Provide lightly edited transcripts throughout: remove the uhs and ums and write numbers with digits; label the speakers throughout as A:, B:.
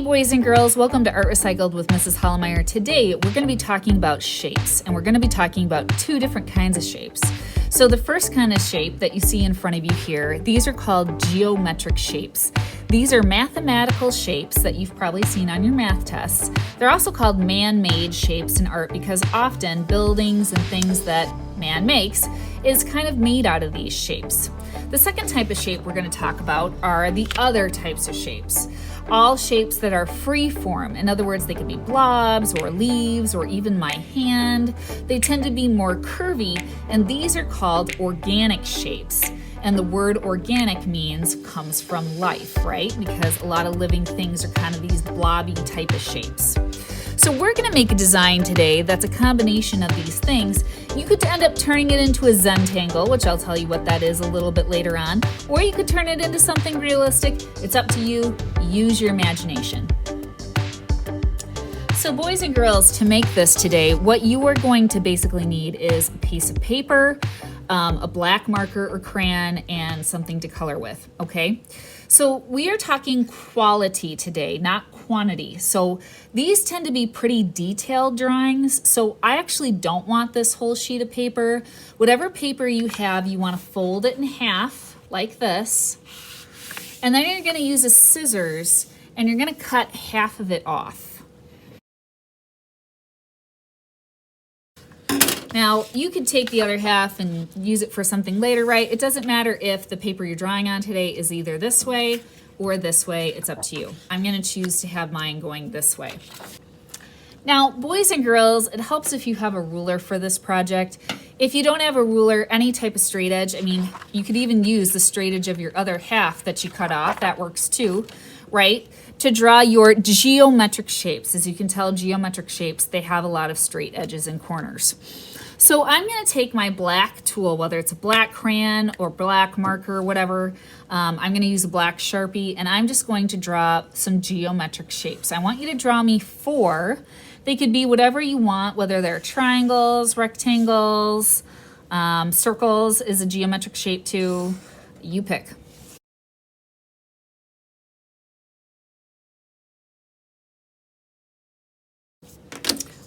A: Hey boys and girls, welcome to Art Recycled with Mrs. Hollemeyer. Today we're going to be talking about shapes, and we're going to be talking about two different kinds of shapes. So the first kind of shape that you see in front of you here, these are called geometric shapes. These are mathematical shapes that you've probably seen on your math tests. They're also called man-made shapes in art because often buildings and things that man makes is kind of made out of these shapes. The second type of shape we're going to talk about are the other types of shapes. All shapes that are free form. In other words, they could be blobs or leaves or even my hand. They tend to be more curvy, and these are called organic shapes. And the word organic comes from life, right? Because a lot of living things are kind of these blobby type of shapes. So we're going to make a design today that's a combination of these things. You could end up turning it into a Zentangle, which I'll tell you what that is a little bit later on, or you could turn it into something realistic. It's up to you. Use your imagination. So boys and girls, to make this today, what you are going to basically need is a piece of paper, a black marker or crayon, and something to color with, okay? So we are talking quality today, not quantity. So these tend to be pretty detailed drawings. So I actually don't want this whole sheet of paper. Whatever paper you have, you want to fold it in half like this. And then you're going to use a scissors and you're going to cut half of it off. Now, you could take the other half and use it for something later, right? It doesn't matter if the paper you're drawing on today is either this way or this way. It's up to you. I'm going to choose to have mine going this way. Now, boys and girls, it helps if you have a ruler for this project. If you don't have a ruler, any type of straight edge, you could even use the straight edge of your other half that you cut off. That works too, right? To draw your geometric shapes. As you can tell, geometric shapes, they have a lot of straight edges and corners. So I'm going to take my black tool, whether it's a black crayon or black marker, whatever. I'm going to use a black Sharpie, and I'm just going to draw some geometric shapes. I want you to draw me 4. They could be whatever you want, whether they're triangles, rectangles, circles is a geometric shape too. You pick.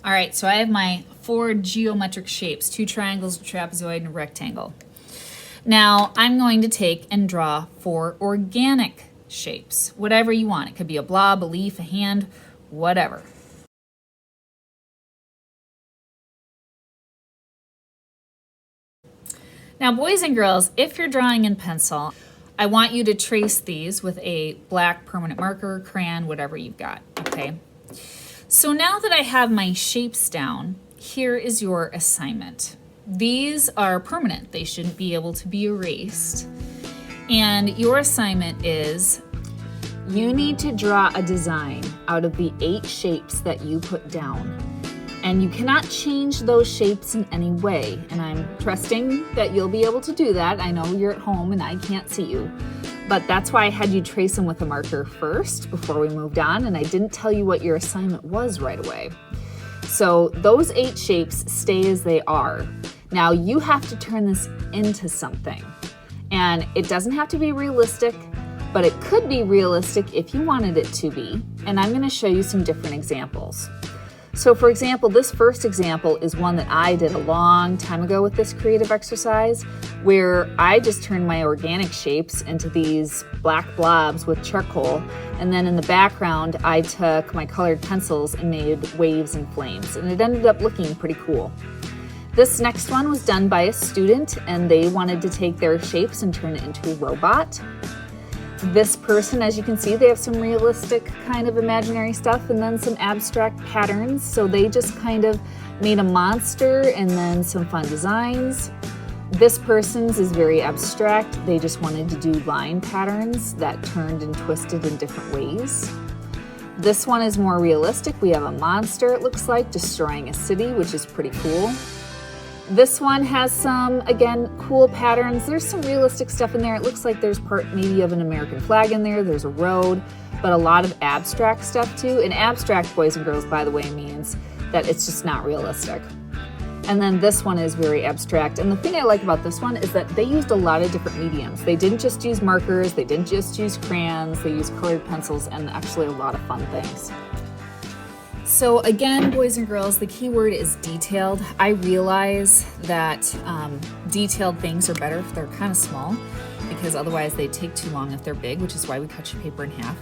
A: All right, so I have my 4 geometric shapes, 2 triangles, a trapezoid, and a rectangle. Now, I'm going to take and draw 4 organic shapes, whatever you want. It could be a blob, a leaf, a hand, whatever. Now, boys and girls, if you're drawing in pencil, I want you to trace these with a black permanent marker, crayon, whatever you've got, okay? So now that I have my shapes down, here is your assignment. These are permanent. They shouldn't be able to be erased. And your assignment is you need to draw a design out of the 8 shapes that you put down. And you cannot change those shapes in any way. And I'm trusting that you'll be able to do that. I know you're at home and I can't see you. But that's why I had you trace them with a marker first before we moved on, and I didn't tell you what your assignment was right away. So those 8 shapes stay as they are. Now you have to turn this into something. And it doesn't have to be realistic, but it could be realistic if you wanted it to be. And I'm going to show you some different examples. So for example, this first example is one that I did a long time ago with this creative exercise where I just turned my organic shapes into these black blobs with charcoal. And then in the background, I took my colored pencils and made waves and flames. And it ended up looking pretty cool. This next one was done by a student and they wanted to take their shapes and turn it into a robot. This person, as you can see, they have some realistic kind of imaginary stuff and then some abstract patterns. So they just kind of made a monster and then some fun designs. This person's is very abstract. They just wanted to do line patterns that turned and twisted in different ways. This one is more realistic. We have a monster, it looks like, destroying a city, which is pretty cool. This one has some, again, cool patterns. There's some realistic stuff in there. It looks like there's part maybe of an American flag in there. There's a road, but a lot of abstract stuff too. And abstract, boys and girls, by the way, means that it's just not realistic. And then this one is very abstract. And the thing I like about this one is that they used a lot of different mediums. They didn't just use markers, they didn't just use crayons, they used colored pencils and actually a lot of fun things. So again, boys and girls, the key word is detailed. I realize that detailed things are better if they're kind of small, because otherwise they take too long if they're big, which is why we cut your paper in half.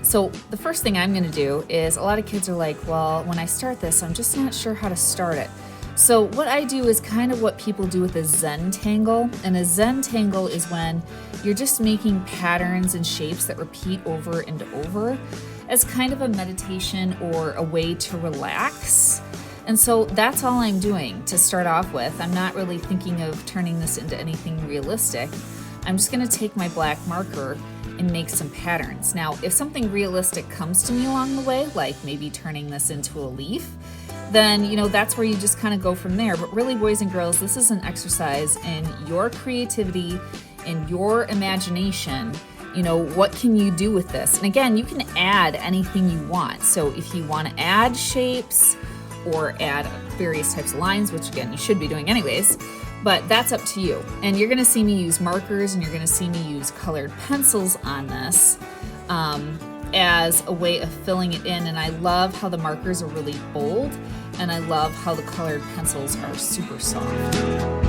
A: So the first thing I'm gonna do is, a lot of kids are like, well, when I start this, I'm just not sure how to start it. So what I do is kind of what people do with a Zentangle. And a Zentangle is when you're just making patterns and shapes that repeat over and over as kind of a meditation or a way to relax. And so that's all I'm doing to start off with. I'm not really thinking of turning this into anything realistic. I'm just gonna take my black marker and make some patterns. Now, if something realistic comes to me along the way, like maybe turning this into a leaf, then, you know, that's where you just kind of go from there. But really, boys and girls, this is an exercise in your creativity, in your imagination. You know, what can you do with this? And again, you can add anything you want. So if you want to add shapes or add various types of lines, which again, you should be doing anyways, but that's up to you. And you're gonna see me use markers and you're gonna see me use colored pencils on this as a way of filling it in. And I love how the markers are really bold, and I love how the colored pencils are super soft.